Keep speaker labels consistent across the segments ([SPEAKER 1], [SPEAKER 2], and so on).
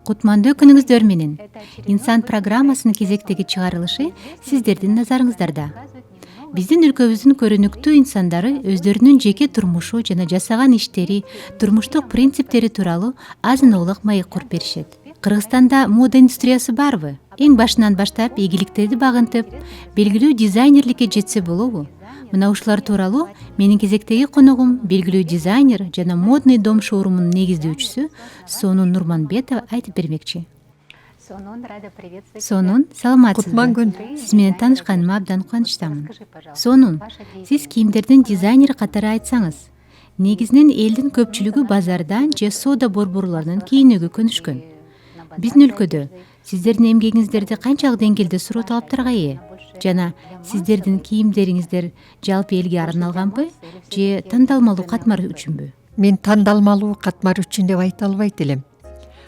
[SPEAKER 1] Кутмандуу күнүңүздөр менен. Инсан программасынын кезектеги чыгарылышы сиздердин назарыңыздарда. Биздин өлкөбүздүн көрүнүктүү инсандары өздөрүнүн жеке турмушу жана жасаган иштери, турмуштук принциптери тууралуу азын-оолак маек куруп беришет. Кыргызстанда мода индустриясы барбы? Эң башынан баштап ийгиликтерди багынтып, белгилүү дизайнерликке жетсе болобу? Мына ушулар тууралуу менин кезектеги коногум белгилүү дизайнер жана модный дом шоурумунун негиздөөчүсү Сонун Нурманбетова айтып бермекчи. Сонун, саламатсызбы?
[SPEAKER 2] Кутман күн.
[SPEAKER 1] Сиз менен таанышканыма абдан кубанычтамын. Сонун, сиз кийимдердин дизайнери катары айтсаңыз, негизинен элдин көпчүлүгү базардан же соода борборлорунан кийинүүгө көнүшкөн. Биздин өлкөдө сиздердин эмгегиңиздерди канчалык деңгээлде суроо талаптарга ээ? Жана сиздердин кийимдериңиздер жалпы элге арналганбы же тандалмалуу катмар үчүнбү?
[SPEAKER 2] Мен тандалмалуу катмар үчүн деп айта албайт элем.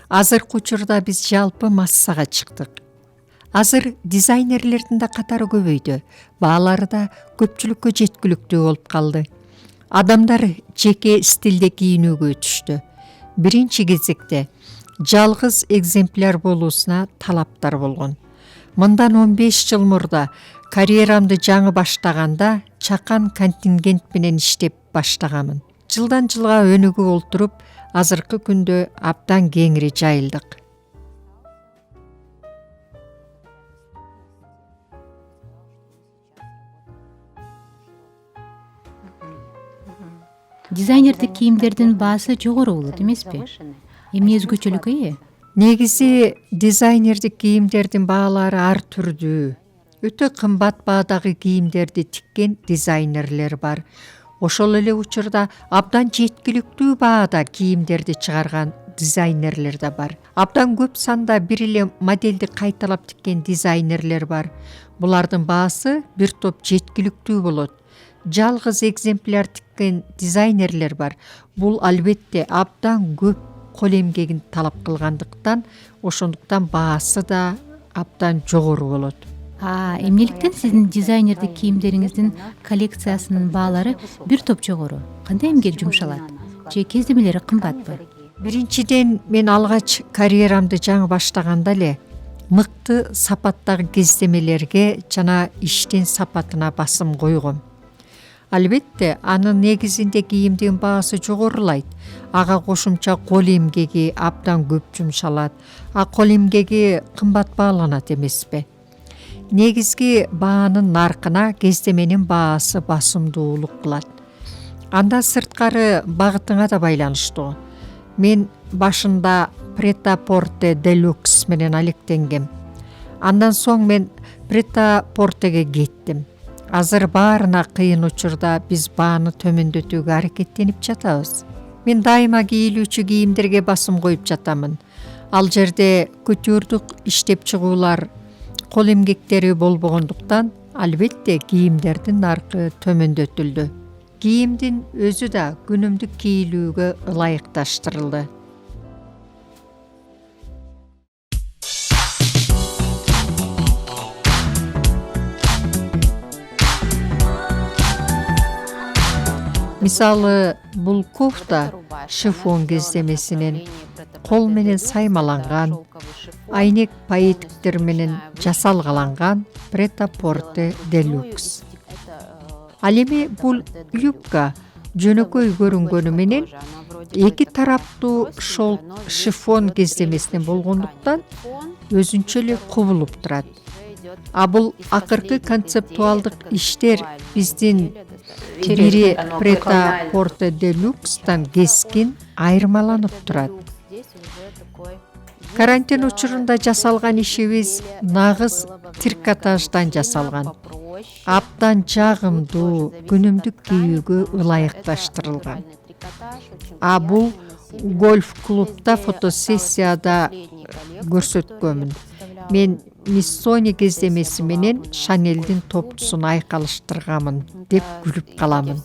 [SPEAKER 2] Азыркы учурда биз жалпы массага чыктык. Азыр дизайнерлердин да катары көбөйдү. Баалары да көпчүлүккө жеткиликтүү болуп калды. Адамдар жеке стилде кийинүүгө өтүштү. Биринчи кезекте жалгыз экземпляр болуусуна талаптар болгон. Мындан 15 жыл мурда карьерамды жаңы баштаганда чакан контингент менен иштеп баштаганмын. Жылдан жылга өнүгүп олтуруп, азыркы күндө абдан кеңири жайылдык.
[SPEAKER 1] Дизайнердик кийимдердин баасы жогору болот эмеспи? Эмне өзгөчөлүккө ээ?
[SPEAKER 2] Негизи дизайнердик кийимдердин баалары ар түрдүү. Өтө кымбат баадагы кийимдерди тиккен дизайнерлер бар. Ошол эле учурда абдан жеткиликтүү баада кийимдерди чыгарган дизайнерлер да бар. Абдан көп санда бир эле модельди кайталап тиккен дизайнерлер бар. Булардын баасы бир топ жеткиликтүү болот. Жалгыз экземпляр тиккен дизайнерлер бар. Бул албетте абдан көп кол эмгегин талап кылгандыктан, ошондуктан баасы да абдан жогору болот.
[SPEAKER 1] Эмнеликтен сиздин дизайнердик кийимдериңиздин коллекциясынын баалары бир топ жогору? Кандай эмгек жумшалат? Же кездемелери кымбатпы?
[SPEAKER 2] Биринчиден, мен алгач карьерамды жаңы баштаганда эле мыкты сапаттагы кездемелерге жана иштин сапатына басым койгом. Албетте, анын негизинде кийимдин баасы жогорулайт. Ага кошумча кол эмгеги абдан көп жумшалат. Кол эмгеги кымбат бааланат эмеспи? Негизги баанын наркына кездеменин баасы басымдуулук кылат. Анда сырткары багытыңа да байланыштуу. Мен башында Pret-a-Porter Deluxe менен алектенгем. Андан соң мен Pret-a-Porterге кеттим. Азыр баарына кыйын учурда биз бааны төмөндөтүүгө аракеттенип жатабыз. Мен дайыма кийилүүчү кийимдерге басым коюп жатамын. Ал жерде кутюрдук иштеп чыгуулар, кол эмгектери болбогондуктан, албетте кийимдердин наркы төмөндөтүлдү. Кийимдин өзү да күнүмдүк кийилүүгө ылайыкташтырылды. Мисалы, бул кофта шифон кездемесинен кол менен саймаланган, айнек паетиктер менен жасалгаланган Pret-a-Porter Deluxe. Ал эми бул юбка жөнөкөй көрүнгөнү менен эки тараптуу шелк шифон кездемесинен болгондуктан өзүнчө эле кубулуп турат. Бул акыркы концептуалдык иштер биздин бири Pret-a-Porter Deluxe'тан кескин айырмаланып турат. Карантин учурунда жасалган ишибиз нагыз трикотаждан жасалган. Абдан жагымдуу, күнүмдүк кийүүгө ылайыкташтырылган. Бул гольф клубда фотосессияда көрсөткөнмүн. Мен Missoni кездемеси менен Шанелдин топтусун айкалыштырганмын деп күлүп каламын.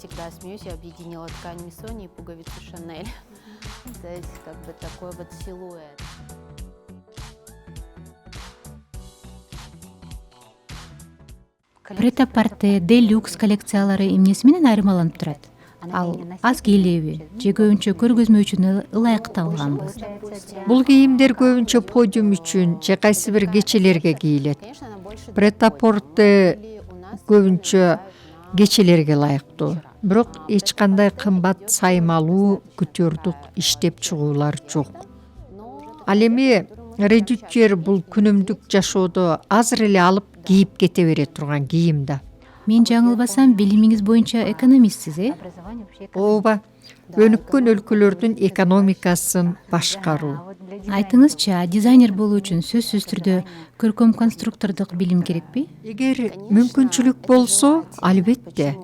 [SPEAKER 1] Pret-a-Porter Deluxe коллекциялары эмнеси менен айырмаланып турат? ал аз кийлеби же көбүнчө көргөзмө үчүн ылайыкталганбы?
[SPEAKER 2] Бул кийимдер көбүнчө подиум үчүн же кайсы бир кечелерге кийилет. Претапорты көбүнчө кечелерге ылайыктуу, бирок эч кандай кымбат саймалуу кутюрдук иштеп чыгуулар жок. Ал эми редютчер бул күнүмдүк жашоодо азыр эле алып кийип кете бере турган кийим да.
[SPEAKER 1] Мен жаңылбасам, билимиңиз боюнча экономистсиз,
[SPEAKER 2] Ооба, өнүккөн өлкөлөрдүн экономикасын башкаруу.
[SPEAKER 1] Айтыңызчы, дизайнер болуу үчүн сөзсүз түрдө көркөм конструктордук билим керекпи?
[SPEAKER 2] Эгер мүмкүнчүлүк болсо, албетте.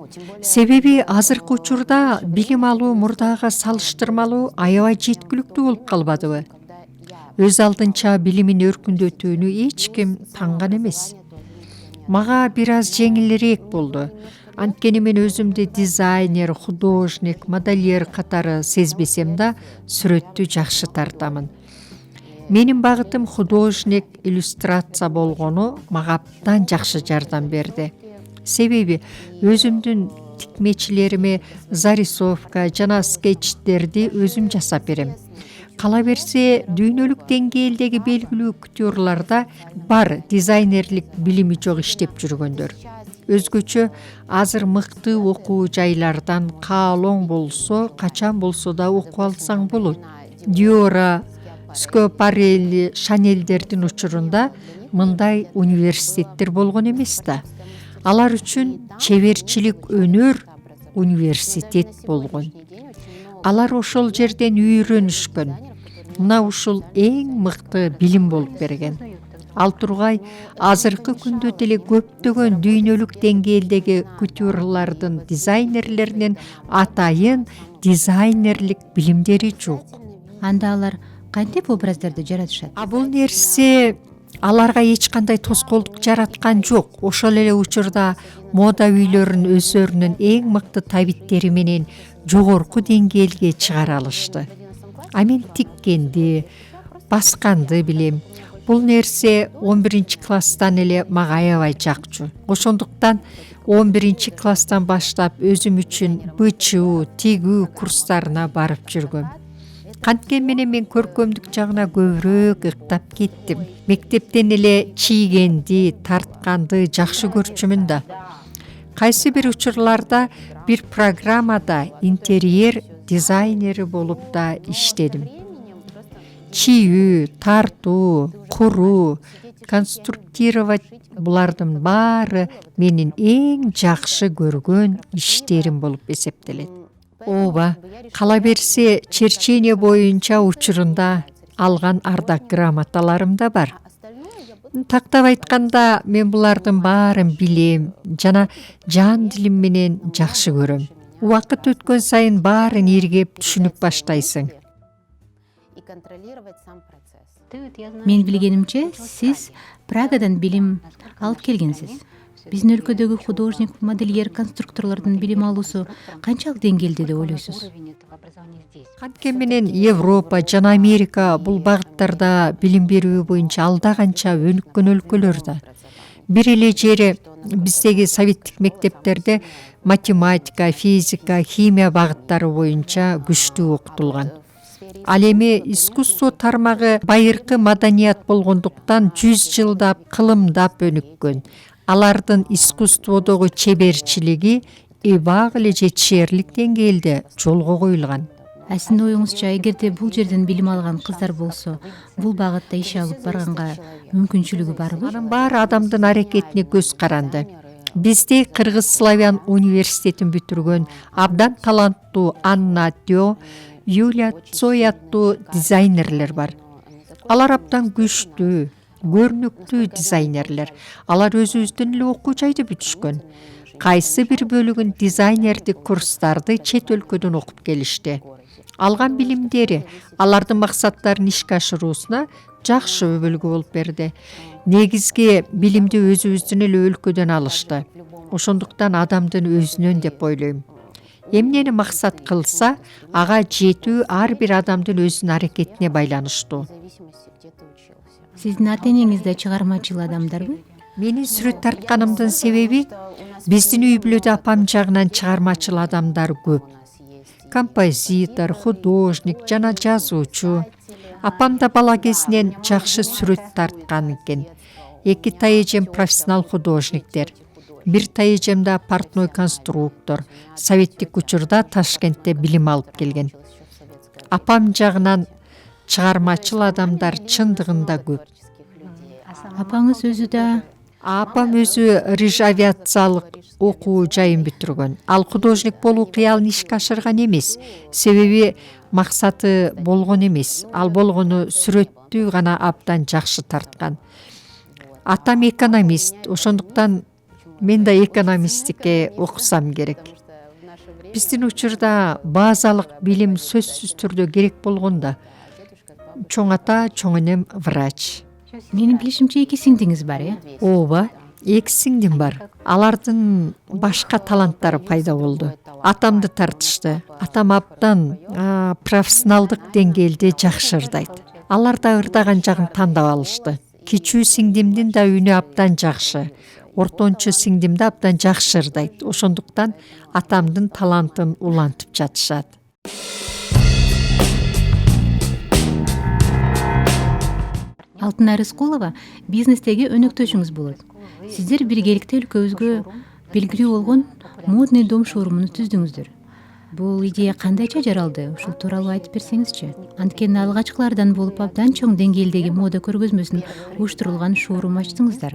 [SPEAKER 2] Себеби азыркы учурда билим алуу мурдага салыштырмалуу аябай жеткиликтүү болуп калбадыбы? Өз алдынча билимин өркүндөтүүнү эч ким танган эмес. Мага бир аз жеңилирээк болду. Анткени мен өзүмдү дизайнер, художник, модельер катары сезбесем да, сүрөттү жакшы тартамын. Менин багытым художник, иллюстрация болгону мага абдан жакшы жардам берди. Себеби өзүмдүн тикмечилериме зарисовка жана скетчтерди өзүм жасап берем. Кала берсе, дүйнөлүк деңгээлдеги белгилүү кутюрларда бар дизайнерлик билими жок иштеп жүргөндөр. Өзгөчө азыр мыкты окуу жайлардан каалооң болсо, качан болсо да окуп алсаң болот. Диора, Скопарелли, Шанелдердин учурунда мындай университеттер болгон эмес да. Алар үчүн чеберчилик өнөр университет болгон. Алар ошол жерден үйрөнүшкөн. Мына ушул эң мыкты билим болуп берген. Ал тургай азыркы күндө деле көптөгөн дүйнөлүк деңгээлдеги кутюрлардын дизайнерлеринин атайын дизайнерлик билимдери жок.
[SPEAKER 1] Анда алар кантип образдарды жаратышат?
[SPEAKER 2] Бул нерсе аларга эч кандай тоскоолдук жараткан жок. Ошол эле учурда мода үйлөрүн өздөрүнүн эң мыкты табиттери менен жогорку деңгээлге чыгара алышты. Мен тиккенди, басканды билем. Бул нерсе 11-класстан эле мага аябай жакчу. Ошондуктан 11-класстан баштап өзүм үчүн бычуу, тигүү курстарына барып жүргөм. Канткен менен мен көркөмдүк жагына көбүрөөк ыктап кеттим. Мектептен эле чийгенди, тартканды жакшы көрчүмүн да. Кайсы бир учурларда бир программада интерьер дизайнери болуп да иштедим. Чийүү, тартуу, куруу, конструктировать булардын баары менин эң жакшы көргөн иштерим болуп эсептелет. Ооба, кала берсе черчение боюнча учурунда алган ардак грамоталарым да бар. Тактап айтканда, мен булардын баарын билем жана жан дилим менен жакшы көрөм. Убакыт өткөн сайын баарын иргеп түшүнүп баштайсың.
[SPEAKER 1] Мен билгенимче, сиз Прагадан билим алып келгенсиз. Биздин өлкөдөгү художник, модельер, конструкторлордун билим алуусу канчалык деңгээлде деп ойлойсуз?
[SPEAKER 2] Канткен менен Европа жана Америка бул багыттарда билим берүү боюнча алда канча өнүккөн өлкөлөр да. Бир эле жери биздеги советтик мектептерде математика, физика, химия багыттары боюнча күчтүү окутулган. Ал эми искусство тармагы байыркы маданият болгондуктан 100 жылдап, кылымдап өнүккөн. Алардын искусстводогу чеберчилиги эбак эле жетишерлик деңгээлде жолго коюлган.
[SPEAKER 1] Сиздин оюңузча, эгерде бул жерден билим алган кыздар болсо, бул багытта иш алып барганга мүмкүнчүлүгү барбы?
[SPEAKER 2] Анын баары адамдын аракетине көз каранды. Бизде Кыргыз славян университетин бүтүргөн абдан таланттуу Анна Тё, Юлия Цой аттуу дизайнерлер бар. Алар абдан күчтүү, көрүнүктүү дизайнерлер. Алар өзүбүздүн эле окуу жайды бүтүшкөн. Кайсы бир бөлүгүн дизайнердик курстарды чет өлкөдөн окуп келишти. Алган билимдери алардын максаттарын ишке ашыруусуна жакшы өбөлгү болуп берди. Негизги билимди өзүбүздүн эле өлкөдөн алышты. Ошондуктан адамдын өзүнөн деп ойлойм. Эмнени максат кылса, ага жетүү ар бир адамдын өзүнүн аракетине байланыштуу.
[SPEAKER 1] Сиздин ата-энеңиз да чыгармачыл адамдарбы?
[SPEAKER 2] Менин сүрөт тартканымдын себеби биздин үй бүлөдө апам жагынан чыгармачыл адамдар көп. композитор, художник жана жазуучу. Апам да бала кезинен жакшы сүрөт тарткан экен. 2 тайэжем профессионал художниктер. 1 тайэжемда портной конструктор. Советтик учурда Ташкентте билим алып келген. Апам жагынан чыгармачыл адамдар чындыгында көп.
[SPEAKER 1] Апаңыз өзү да
[SPEAKER 2] Апам өзү Риж авиациялык окуу жайын бүтүргөн. Ал художник болуу кыялын ишке ашырган эмес. Себеби максаты болгон эмес. Ал болгону сүрөттү гана абдан жакшы тарткан. Атам экономист, ошондуктан мен да экономисттикке окусам керек. Биздин учурда базалык билим сөзсүз түрдө керек болгондо. Чоң ата, чоң энем врач.
[SPEAKER 1] менин билишимче 2 сиңдиңиз бар,
[SPEAKER 2] Ооба, 2 сиңдим бар. Алардын башка таланттары пайда болду. Атамды тартышты. Атам абдан профессионалдык деңгээлде жакшы ырдайт. Алар да ырдаган жагын тандап алышты. Кичүү сиңдимдин да үнү абдан жакшы. Ортончу сиңдим да абдан жакшы ырдайт. Ошондуктан атамдын талантын улантып жатышат.
[SPEAKER 1] Алтынай Рыскулова бизнестеги өнөктөшүңүз болот. Сиздер биргеликте өлкөбүзгө белгилүү болгон модный дом шоурумуну түздүңүздөр. Бул идея кандайча жаралды? Ушул тууралуу айтып берсеңизчи. Анткени алгачкылардан болуп абдан чоң деңгээлдеги мода көргөзмөсүн уюштурулган шоурум ачтыңыздар.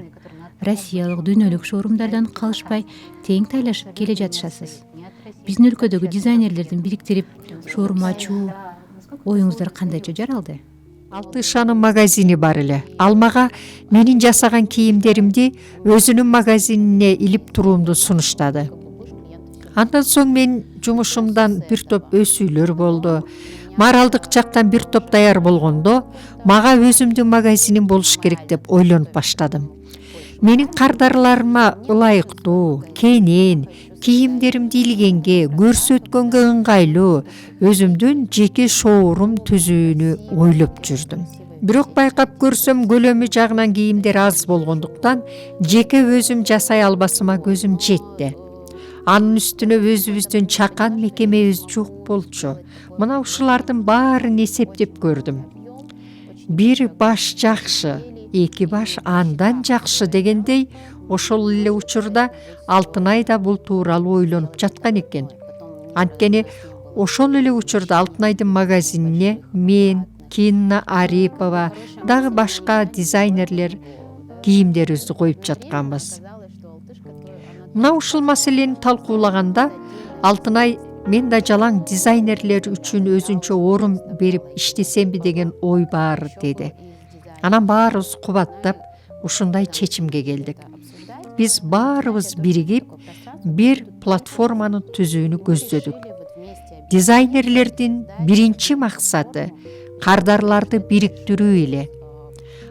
[SPEAKER 1] Россиялык, дүйнөлүк шоурумдардан калышпай тең тайлашып келе жатышасыз. Биздин өлкөдөгү дизайнерлердин бириктирип шоурум ачуу оюңуздар кандайча жаралды?
[SPEAKER 2] Алтышанын магазини бар эле. Ал мага менин жасаган кийимдеримди өзүнүн магазинине илип туруумду сунуштады. Андан соң мен жумушумдан бир топ өсүүлөр болду. Маралдык жактан бир топ даяр болгондо, мага өзүмдүн магазиним болуш керек деп ойлонуп баштадым. Менин кардарларыма ылайыктуу, кенен, кийимдеримди илгенге, көрсөткөнгө ыңгайлуу өзүмдүн жеке шоурум түзүүнү ойлоп жүрдүм. Бирок байкап көрсөм көлөмү жагынан кийимдер аз болгондуктан жеке өзүм жасай албасыма көзүм жетти. Анын үстүнө өзүбүздүн чакан мекемебиз жок болчу. Мына ушулардын баарын эсептеп көрдүм. 1 баш жакшы, 2 баш андан жакшы дегендей, ошол эле учурда Алтынай да бул тууралуу ойлонуп жаткан экен. Анткени ошол эле учурда Алтынайдын магазинине мен, Кинна Арипова, дагы башка дизайнерлер кийимдерибизди коюп жатканбыз. Мына ушул маселени талкуулаганда Алтынай мен да жалаң дизайнерлер үчүн өзүнчө орун берип иштесемби деген ой бар деди. Анан баарыбыз кубаттап ушундай чечимге келдик. Биз баарыбыз биригип бир платформаны түзүүнү көздөдүк. Дизайнерлердин биринчи максаты кардарларды бириктирүү эле.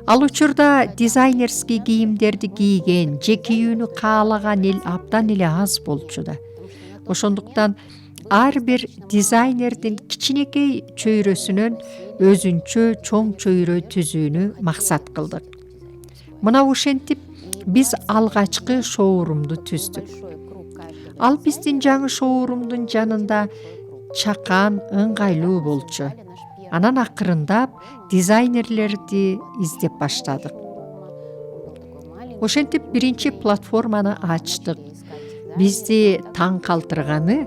[SPEAKER 2] Ал учурда дизайнерский кийимдерди кийген, же кийүүнү каалаган эл абдан эле аз болчу да. Ошондуктан ар бир дизайнердин кичинекей чөйрөсүнөн өзүнчө чоң чөйрө түзүүнү максат кылдык. Мына ошентип биз алгачкы шоурумду түздүк. Ал биздин жаңы шоурумдун жанында чакан, ыңгайлуу болчу. Анан акырындап дизайнерлерди издеп баштадык. Ошентип биринчи платформаны ачтык. Бизди таң калтырганы,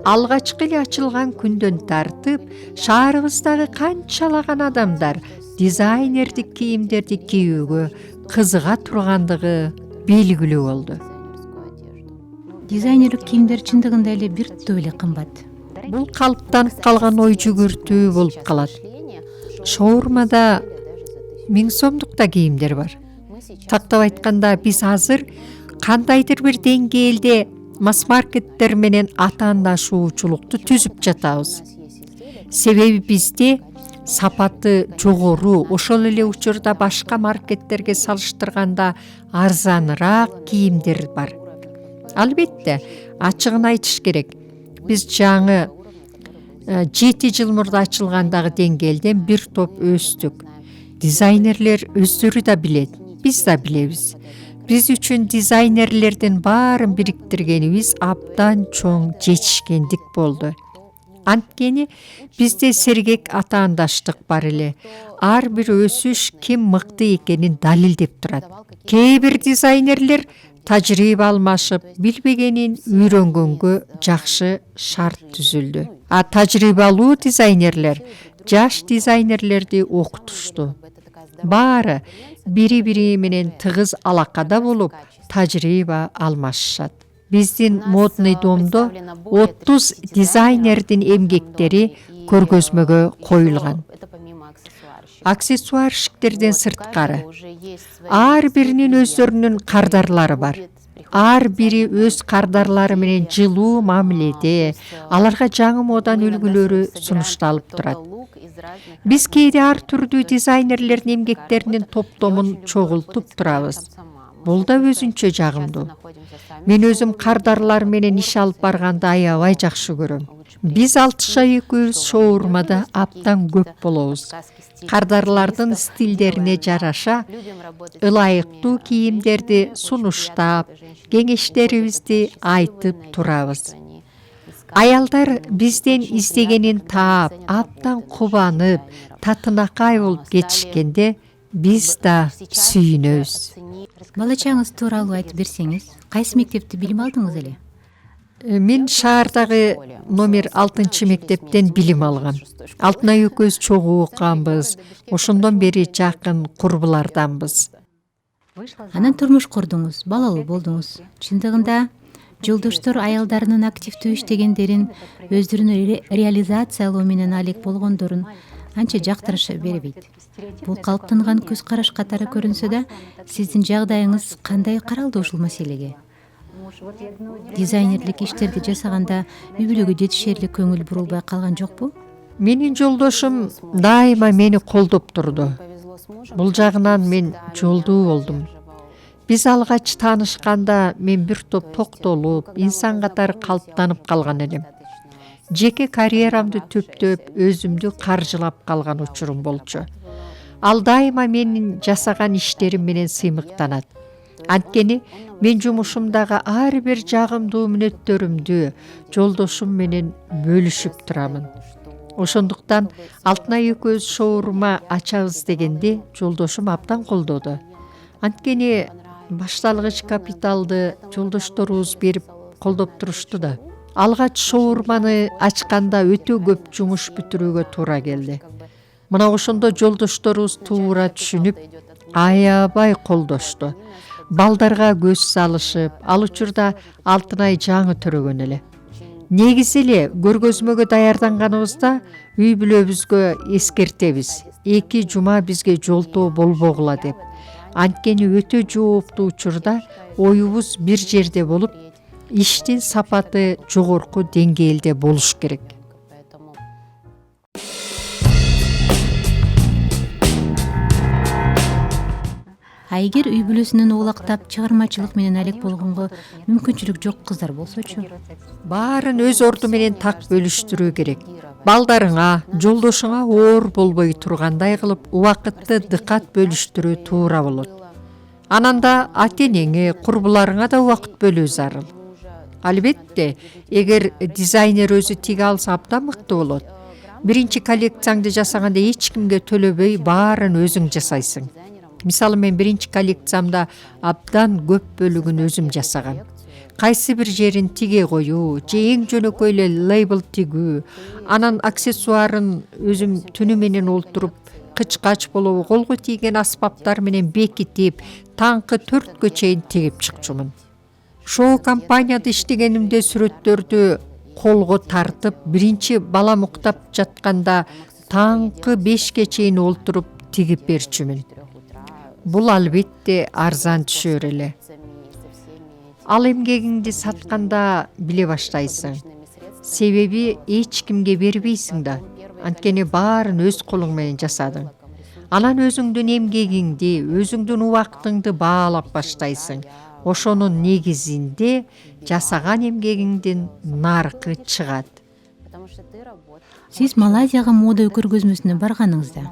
[SPEAKER 2] алгачкы эле ачылган күндөн тартып, шаарыбыздагы канчалаган адамдар дизайнердик кийимдерди кийүүгө кызыга тургандыгы белгилүү болду.
[SPEAKER 1] Дизайнерлик кийимдер чындыгында эле бир топ эле кымбат.
[SPEAKER 2] Бул калыптанып калган ой жүгүртүү болуп калат. Шоурумада 1000 сомдук да кийимдер бар. Тактап айтканда биз азыр кандайдыр бир деңгээлде масс-маркеттер менен атаандашуучулукту түзүп жатабыз. Себеби бизде сапаты жогору, ошол эле учурда башка маркеттерге салыштырганда арзаныраак кийимдер бар. Албетте, ачыгын айтыш керек. Биз жаңы 7 жыл мурда ачылгандагы деңгээлден бир топ өстүк. Дизайнерлер өздөрү да билет, биз да билебиз. Биз үчүн дизайнерлердин баарын бириктиргенибиз абдан чоң жетишкендик болду. Анткени бизде сергек атаандаштык бар эле. Ар бир өсүш ким мыкты экенин далилдеп турат. Кээ бир дизайнерлер тажрыйба алмашып, билбегенин үйрөнгөнгө жакшы шарт түзүлдү. А тажрыйбалуу дизайнерлер жаш дизайнерлерди окутушту. Баары бири-бири менен тыгыз алакада болуп, тажрыйба алмашышат. Биздин модный домдо 30 дизайнердин эмгектери көргөзмөгө коюлган. Аксессуарщиктерден сырткары ар биринин өздөрүнүн кардарлары бар. Ар бири өз кардарлары менен жылуу мамиледе, аларга жаңы моданын үлгүлөрү сунушталып турат. Биз кээде ар түрдүү дизайнерлердин эмгектеринин топтомун чогултуп турабыз. Бул да өзүнчө жагымдуу. Мен өзүм кардарлар менен иш алып барганды аябай жакшы көрөм. Биз Алтышай экөөбүз шоурмада абдан көп болобуз. Кардарлардын стилдерине жараша ылайыктуу кийимдерди сунуштап, кеңештерибизди айтып турабыз. Аялдар бизден издегенин таап, абдан кубанып, татынакай болуп кетишкенде биз да сүйүнөбүз.
[SPEAKER 1] Бала чагыңыз тууралуу айтып берсеңиз, кайсы мектепти билим алдыңыз эле?
[SPEAKER 2] Мен шаардагы номер 6 мектептен билим алгам. Алтынай экөөбүз чогуу окуганбыз. Ошондон бери жакын курбуларданбыз.
[SPEAKER 1] Анан турмуш курдуңуз, балалуу болдуңуз. Чындыгында жолдоштор аялдарынын активдүү иштегендерин, өздөрүнүн реализациялоо менен алек болгондорун анча жактырыша бербейт. Бул калыптанган көз караш катары көрүнсө да, сиздин жагдайыңыз кандай каралды ушул маселеге? Дизайнерлик иштерди жасаганда үй бүлөгө жетишерлик көңүл бурулбай калган жокпу?
[SPEAKER 2] Менин жолдошум дайыма мени колдоп турду. Бул жагынан мен жолдуу болдум. Биз алгач таанышканда мен бир топ токтолуп, инсан катары калыптанып калган элем. Жеке карьерамды төптөп, өзүмдү каржылап калган учурум болчу. Ал дайыма менин жасаган иштерим менен сыймыктанат. Анткени мен жумушумдагы ар бир жагымдуу мүнөттөрүмдү жолдошум менен бөлүшүп турамын. Ошондуктан Алтынай экөөбүз шоурма ачабыз дегенде жолдошум абдан колдоду. Анткени башталгыч капиталды жолдошторубуз берип колдоп турушту да. Алгач шоурманы ачканда өтө көп жумуш бүтүрүүгө туура келди. Мына ошондо жолдошторубуз туура түшүнүп, аябай колдошту. Балдарга көз салышып, ал учурда Алтынай жаңы төрөгөн эле. Негизи эле көргөзмөгө даярданганыбызда үй бүлөбүзгө эскертебиз. 2 жума бизге жолтоо болбогула деп. Анткени өтө жооптуу учурда оюбуз бир жерде болуп, иштин сапаты жогорку деңгээлде болуш керек.
[SPEAKER 1] А эгер үй бүлөсүнөн оолактап, чыгармачылык менен алек болгонго мүмкүнчүлүк жок кыздар болсочу?
[SPEAKER 2] Баарын өз орду менен так бөлүштүрүү керек. Балдарыңа, жолдошуңа оор болбой тургандай кылып, убакытты дыкат бөлүштүрүү туура болот. Ананда ата-энеңе, курбуларыңа да убакыт бөлүү зарыл. Албетте, эгер дизайнер өзү тиге алса абдан мыкты болот. Биринчи коллекцияңды жасаганда эч кимге төлөбөй баарын өзүң жасайсың. Мисалы мен биринчи коллекциямда абдан көп бөлүгүн өзүм жасагам. Кайсы бир жерин тиге коюу, же эң жөнөкөй эле лейбл тигүү, анан аксессуарын өзүм түнү менен олтуруп, кыч-кач болобу колго тийген аспаптар менен бекитип, таңкы 4-кө чейин тигип чыкчумун. Шоу компанияда иштегенимде сүрөттөрдү колго тартып, биринчи балам уктап жатканда таңкы 5-ке чейин олтуруп тигип берчүмүн. Бул албетте арзан түшөр эле. Ал эмгегиңди сатканда биле баштайсың. Себеби эч кимге бербейсиң да. Анткени баарын өз колуң менен жасадың. Анан өзүңдүн эмгегиңди, өзүңдүн убактыңды баалап баштайсың. Ошонун негизинде жасаган эмгегиңдин наркы чыгат.
[SPEAKER 1] Сиз Малайзияга мода көргөзмөсүнө барганыңызда,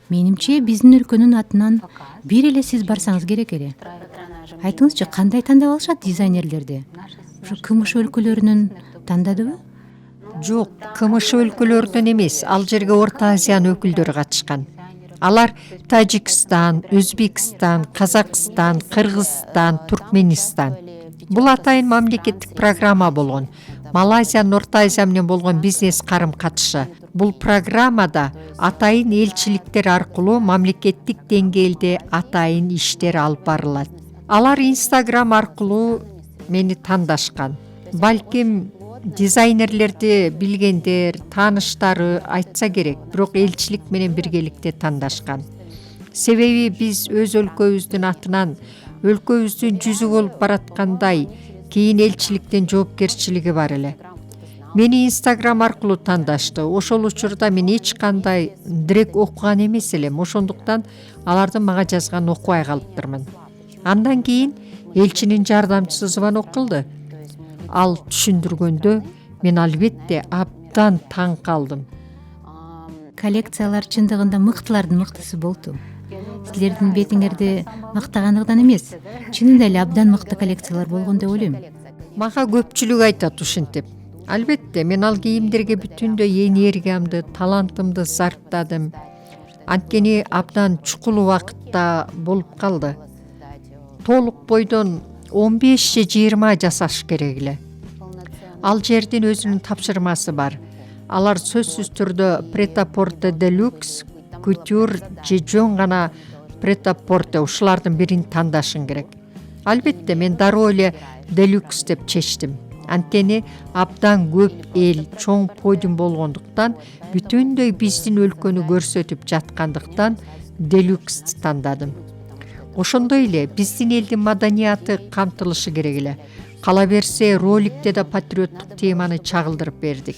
[SPEAKER 1] менимче биздин өлкөнүн атынан бир эле сиз барсаңыз керек эле. Айтыңызчы, кандай тандап алышат дизайнерлерди? Ушу КМШ өлкөлөрүнүн тандадыбы?
[SPEAKER 2] Жок, КМШ өлкөлөрүнөн эмес, ал жерге Орто Азиянын өкүлдөрү катышкан. Алар Тажикстан, Өзбекстан, Казакстан, Кыргызстан, Туркменистан. Бул атайын мамлекеттик программа болгон. Малайзиянын Орто Азия менен болгон бизнес карым-катышы. Бул программада атайын элчиликтер аркылуу мамлекеттик деңгээлде атайын иштер алып барылат. Алар Инстаграм аркылуу мени тандашкан. Балким дизайнерлерди билгендер, тааныштары айтса керек, бирок элчилик менен биргеликте тандашкан. Себеби биз өз өлкөбүздүн атынан өлкөбүздүн жүзү болуп бараткандай кийин элчиликтен жоопкерчилиги бар эле. Мени Инстаграм аркылуу тандашты. Ошол учурда мен эч кандай директ окуган эмес элем. Ошондуктан алардын мага жазганын окубай калыптырмын. Андан кийин элчинин жардамчысы звонок кылды. Ал түшүндүргөндө мен албетте абдан таң калдым.
[SPEAKER 1] Коллекциялар чындыгында мыктылардын мыктысы болду. Силердин бетиңерди мактаганыңыздан эмес, чынында эле абдан мыкты коллекциялар болгон деп ойлойм.
[SPEAKER 2] Мага көпчүлүк айтат ушинтип. Албетте, мен ал кийимдерге бүтүндөй энергиямды, талантымды сарптадым. Анткени абдан чукул убакытта болуп калды. Толук бойдон 15 же 20 жасаш керек эле. Ал жердин өзүнүн тапшырмасы бар. Алар сөзсүз түрдө претапорте делюкс, кутюр же жөн гана претапорте ушулардын бирин тандашың керек. Албетте, мен дароо эле делюкс деп чечтим. Анткени абдан көп эл, чоң подиум болгондуктан, бүтүндөй биздин өлкөнү көрсөтүп жаткандыктан делюксты тандадым. Ошондой эле биздин элдин маданияты камтылышы керек эле. Кала берсе, роликте да патриоттук теманы чагылдырып бердик.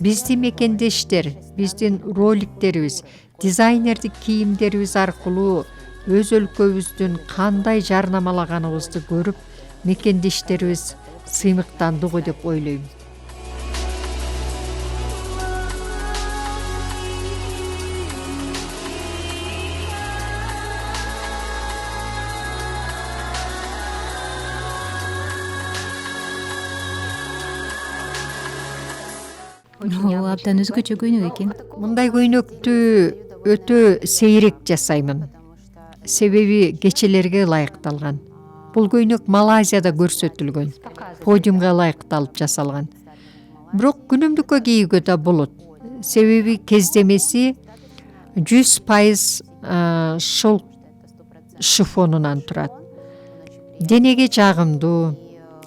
[SPEAKER 2] Биздин мекендештер, биздин роликтерибиз, дизайнердик кийимдерибиз аркылуу өз өлкөбүздүн кандай жарнамалаганыбызды көрүп, мекендештерибиз сыймыктанды го деп ойлойм.
[SPEAKER 1] Абдан өзгөчө көйнөк экен.
[SPEAKER 2] Мындай көйнөктү өтө сейрек жасаймын. Себеби кечелерге ылайыкталган. Бул көйнөк Малайзияда көрсөтүлгөн, подиумга ылайыкталып жасалган. Бирок күнүмдүккө кийүүгө да болот. Себеби кездемеси 100% шелк шифонунан турат. Денеге жагымдуу.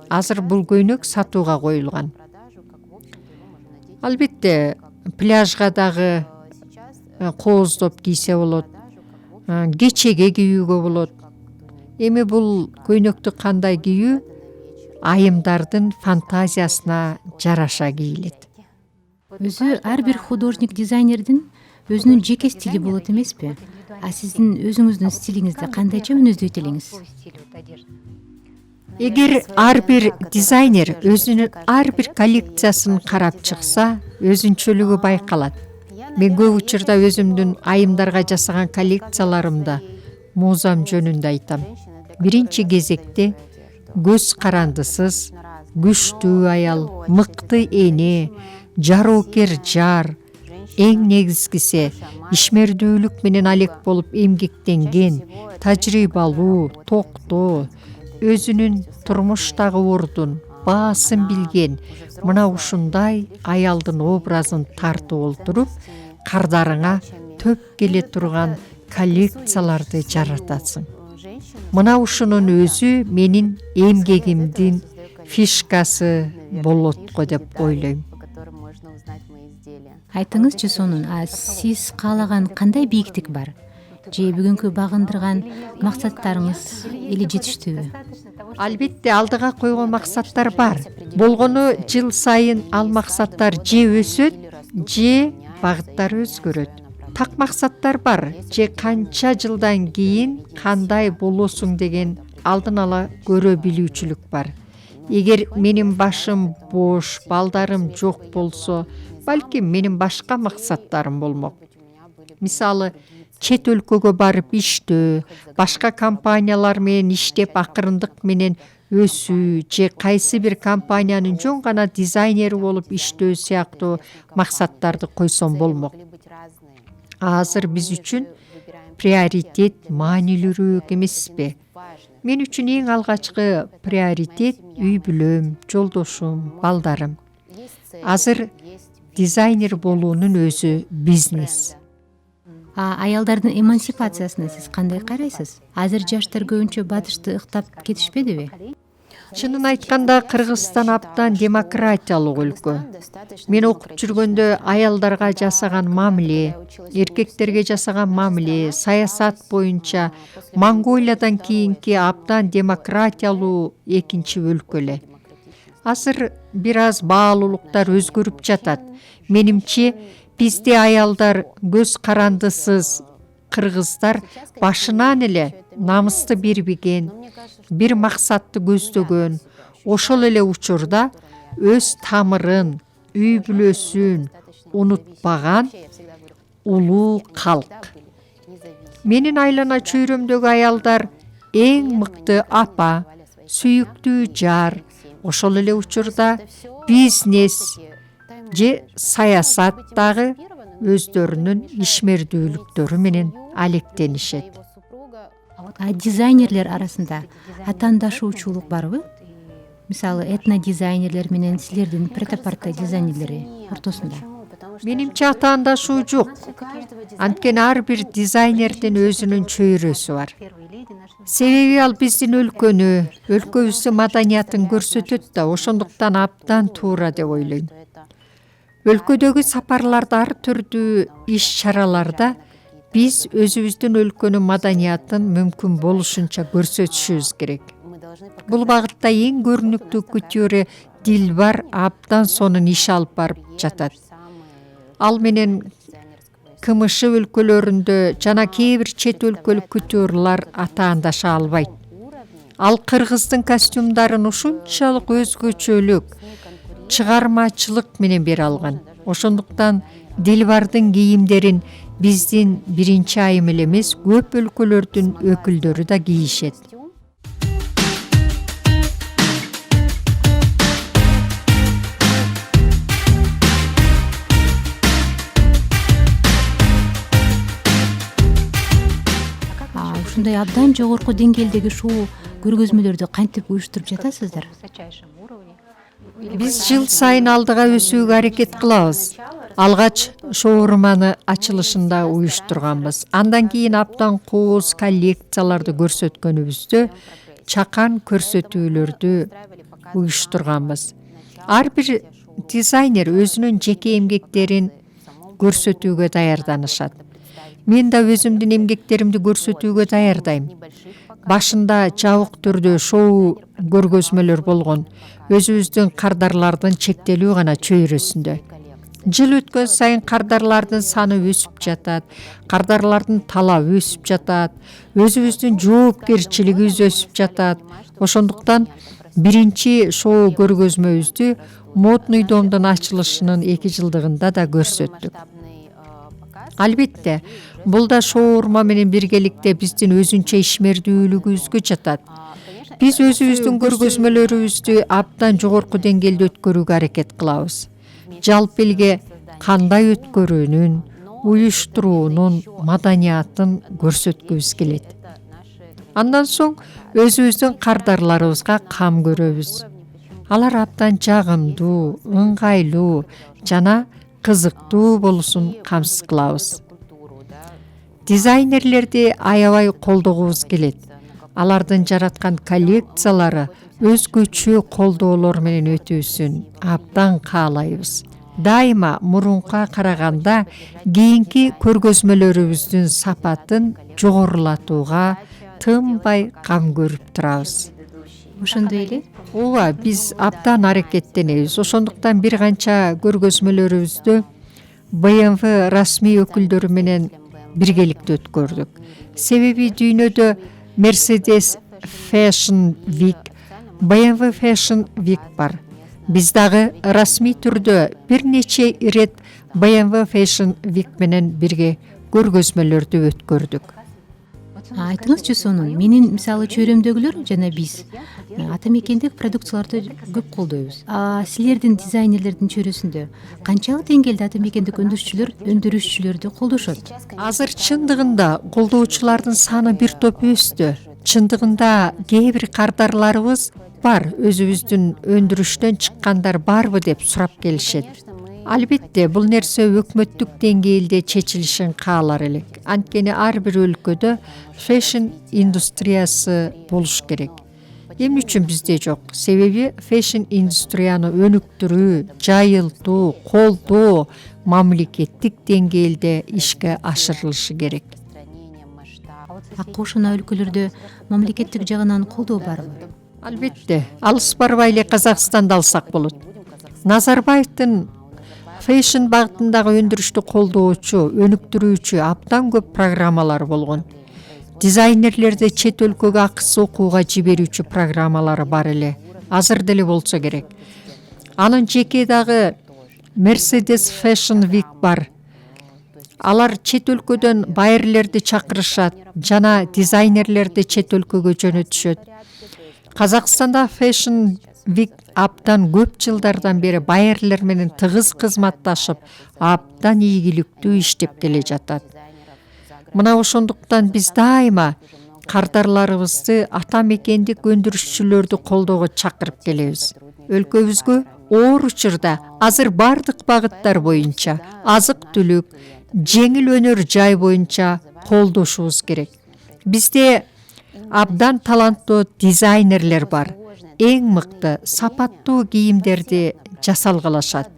[SPEAKER 2] Азыр бул көйнөк сатууга коюлган. Албетте, пляжга дагы кооздоп кийсе болот, кечеге кийүүгө болот. Эми бул көйнөктү кандай кийүү айымдардын фантазиясына жараша кийилет.
[SPEAKER 1] Өзү ар бир художник, дизайнердин өзүнүн жеке стили болот эмеспи? А сиздин өзүңүздүн стилиңизди кандайча мүнөздөйт элеңиз?
[SPEAKER 2] Эгер ар бир дизайнер өзүнүн ар бир коллекциясын карап чыкса, өзүнчөлүгү байкалат. Мен көп учурда өзүмдүн айымдарга жасаган коллекцияларымда музам жөнүндө айтам. Биринчи кезекте көз карандысыз, күчтүү аял, мыкты эне, жароокер жар, эң негизгиси ишмердүүлүк менен алек болуп эмгектенген, тажрыйбалуу, токтоо, өзүнүн турмуштагы ордун, баасын билген, мына ушундай аялдын образын тартып олтуруп, кардарыңа төп келе турган коллекцияларды жаратасың. Мына ушунун өзү менин эмгегимдин фишкасы болот го деп ойлойм.
[SPEAKER 1] Айтыңызчы сонун, сиз каалаган кандай бийиктик бар? Же бүгүнкү багындырган максаттарыңыз эли жетиштүүбү?
[SPEAKER 2] Албетте, алдыга койгон максаттар бар. Болгону жыл сайын ал максаттар же өсөт, же багыттары өзгөрөт. Так максаттар бар, же канча жылдан кийин кандай болосуң деген алдын ала көрө билүүчүлүк бар. Эгер менин башым бош, балдарым жок болсо, балким менин башка максаттарым болмок. Мисалы, чет өлкөгө барып иштөө, башка компаниялар менен иштеп акырындык менен өсүү же кайсы бир компаниянын жөн гана дизайнери болуп иштөө сыяктуу максаттарды койсом болмок. Азыр биз үчүн приоритет маанилүүрөөк эмеспи? Мен үчүн эң алгачкы приоритет үй бүлөм, жолдошум, балдарым. Азыр дизайнер болуунун өзү бизнес.
[SPEAKER 1] Аялдардын эмансипациясына сиз кандай карайсыз? Азыр жаштар көбүнчө батышты ыктап кетишпедиби?
[SPEAKER 2] Чынын айтканда Кыргызстан абдан демократиялык өлкө. Мен окуп жүргөндө аялдарга жасаган мамиле, эркектерге жасаган мамиле, саясат боюнча Монголиядан кийинки абдан демократиялуу экинчи өлкө эле. Азыр бир аз баалуулуктар өзгөрүп жатат. Менимче бизде аялдар көз карандысыз кыргыздар башынан эле намысты бербеген, бир максатты көздөгөн, ошол эле учурда өз тамырын, үй бүлөсүн унутпаган улуу калк. Менин айлана чөйрөмдөгү аялдар эң мыкты апа, сүйүктүү жар, ошол эле учурда бизнес же саясат дагы өздөрүнүн ишмердүүлүктөрү менен алектенишет.
[SPEAKER 1] Дизайнерлер арасында атаандашуучулук барбы? Мисалы, этнодизайнерлер менен силердин претапарта дизайнерлери ортосунда.
[SPEAKER 2] Менимче атаандашуу жок. Анткени ар бир дизайнердин өзүнүн чөйрөсү бар. Себеби ал биздин өлкөнү, өлкөбүздүн маданиятын көрсөтөт да, ошондуктан абдан туура деп ойлойм. Өлкөдөгү сапарларда, ар түрдүү иш-чараларда биз өзүбүздүн өлкөнүн маданиятын мүмкүн болушунча көрсөтүшүбүз керек. Бул багытта эң көрүнүктүү кутюре Дилбар абдан сонун иш алып барып жатат. Ал менен КМШ өлкөлөрүндө жана кээ бир чет өлкөлүк кутюрлар атаандаша албайт. Ал кыргыздын костюмдарын ушунчалык өзгөчөлүк, чыгармачылык менен бере алган. Ошондуктан Дилбардын кийимдерин биздин биринчи айым эле эмес, көп өлкөлөрдүн өкүлдөрү да кийишет.
[SPEAKER 1] Ушундай абдан жогорку деңгээлдеги шоу көргөзмөлөрдү кантип уюштуруп жатасыздар?
[SPEAKER 2] Биз жыл сайын алдыга өсүүгө аракет кылабыз. Алгач шоуруманы ачылышында уюштурганбыз. Андан кийин абдан кооз коллекцияларды көрсөткөнүбүздө чакан көрсөтүүлөрдү уюштурганбыз. Ар бир дизайнер өзүнүн жеке эмгектерин көрсөтүүгө даярданышат. Мен да өзүмдүн эмгектеримди көрсөтүүгө даярдайм. Башында жабык түрдө шоу көргөзмөлөр болгон, өзүбүздүн кардарлардын чектелүү гана чөйрөсүндө. Жыл өткөн сайын кардарлардын саны өсүп жатат, кардарлардын талабы өсүп жатат, өзүбүздүн жоопкерчилигибиз өсүп жатат. Ошондуктан биринчи шоу көргөзмөбүздү Модный домдун ачылышынын 2 жылдыгында да көрсөттүк. Албетте, бул да шоурма менен биргеликте биздин өзүнчө ишмердүүлүгүбүзгө жатат. Биз өзүбүздүн көргөзмөлөрүбүздү абдан жогорку деңгээлде өткөрүүгө аракет кылабыз. Жалпы элге кандай өткөрүүнүн, уюштуруунун маданиятын көрсөткүбүз келет. Андан соң өзүбүздүн кардарларыбызга кам көрөбүз. Алар абдан жагымдуу, ыңгайлуу жана кызыктуу болушун камсыз кылабыз. Дизайнерлерди аябай колдогубуз келет. Алардын жараткан коллекциялары өзгөчө колдоолор менен өтүүсүн абдан каалайбыз. Дайыма мурунка караганда кийинки көргөзмөлөрүбүздүн сапатын жогорулатууга тынбай кам көрүп турабыз.
[SPEAKER 1] Ошондой эле?
[SPEAKER 2] Ооба, биз абдан аракеттенебиз. Ошондуктан бир канча көргөзмөлөрүбүздү BMW расмий өкүлдөрү менен биргеликте өткөрдүк. Себеби дүйнөдө Mercedes Fashion Week, BMW Fashion Week бар. Биз дагы расмий түрдө бир нече ирет BMW Fashion Week менен бирге көргөзмөлөрдү өткөрдүк.
[SPEAKER 1] Айтыңызчы сонун, менин мисалы чөйрөмдөгүлөр жана биз ата мекендик продукцияларды көп колдойбуз. Силердин дизайнерлердин чөйрөсүндө канчалык деңгээлде ата мекендик өндүрүшчүлөрдү колдошот?
[SPEAKER 2] Азыр чындыгында колдоочулардын саны бир топ өстү. Чындыгында кээ бир кардарларыбыз бар, өзүбүздүн өндүрүштөн чыккандар барбы деп сурап келишет. Албетте, бул нерсе өкмөттүк деңгээлде чечилишин каалар элек. Анткени ар бир өлкөдө фэшн индустриясы болуш керек. Эмне үчүн бизде жок? Себеби фэшн индустрияны өнүктүрүү, жайылтуу, колдоо мамлекеттик деңгээлде ишке ашырылышы керек.
[SPEAKER 1] Кошуна өлкөлөрдө мамлекеттик жагынан колдоо барбы?
[SPEAKER 2] Албетте, алыс барбай эле Казакстанды алсак болот. Назарбаевдин фэшн багытындагы өндүрүштү колдоочу, өнүктүрүүчү абдан көп программалар болгон. Дизайнерлерди чет өлкөгө акысыз окууга жиберүүчү программалары бар эле. Азыр деле болсо керек. Анын жеке дагы Mercedes Fashion Week бар. Алар чет өлкөдөн байерлерди чакырышат жана дизайнерлерди чет өлкөгө жөнөтүшөт. Казакстанда Fashion Week абдан көп жылдардан бери байерлер менен тыгыз кызматташып, абдан ийгиликтүү иштеп келе жатат. Мына ошондуктан биз дайыма кардарларыбызды ата мекендик өндүрүшчүлөрдү колдоого чакырып келебиз. Өлкөбүзгө оор учурда азыр бардык багыттар боюнча азык-түлүк, жеңил өнөр жай боюнча колдошубуз керек. Бизде абдан таланттуу дизайнерлер бар. Эң мыкты, сапаттуу кийимдерди жасалгалашат.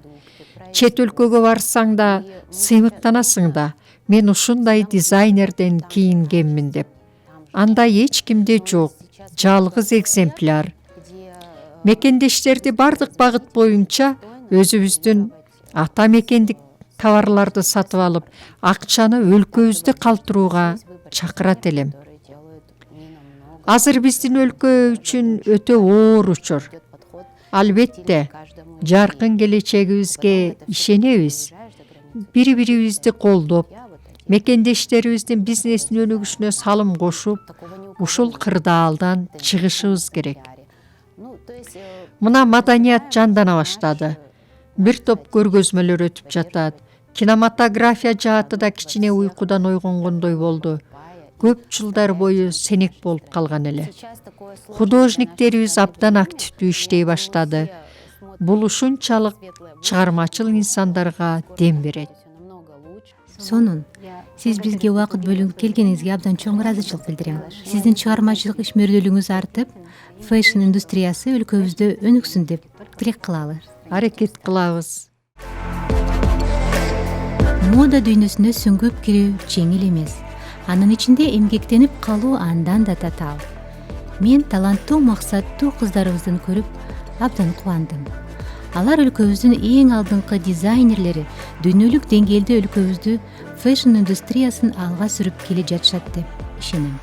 [SPEAKER 2] Чет өлкөгө барсаң да, сыймыктанасың да, мен ушундай дизайнерден кийингенмин деп. Андай эч кимде жок, жалгыз экземпляр. Мекендештерди бардык багыт боюнча өзүбүздүн ата мекендик товарларды сатып алып, акчаны өлкөбүздө калтырууга чакырат элем. Азыр биздин өлкө үчүн өтө оор учур. Албетте, жаркын келечегибизге ишенебиз. Бири-бирибизди колдоп, мекендештерибиздин бизнестин өнүгүшүнө салым кошуп, ушул кырдаалдан чыгышыбыз керек. Мына маданият жандана баштады. Бир топ көргөзмөлөр өтүп жатат. Кинематография жааты да кичине уйкудан ойгонгондой болду. Көп жылдар бою сенек болуп калган эле. Художниктерибиз абдан активдүү иштей баштады. Бул ушунчалык чыгармачыл инсандарга дем берет.
[SPEAKER 1] Сонун, сиз бизге убакыт бөлүп келгениңизге абдан чоң ыраазычылык билдирем. Сиздин чыгармачылык ишмердүүлүгүңүз артып, фэшн индустриясы өлкөбүздө өнүксүн деп тилек кылалы.
[SPEAKER 2] Аракет кылабыз.
[SPEAKER 1] Мода дүйнөсүнө сүңгүп кирүү жеңил эмес. Анын ичинде эмгектенип калуу андан да татаал. Мен таланттуу, максаттуу кыздарыбызды көрүп абдан кубандым. Алар өлкөбүздүн эң алдыңкы дизайнерлери, дүйнөлүк деңгээлде өлкөбүздү фэшн индустриясын алга сүрүп келе жатышат деп ишенем.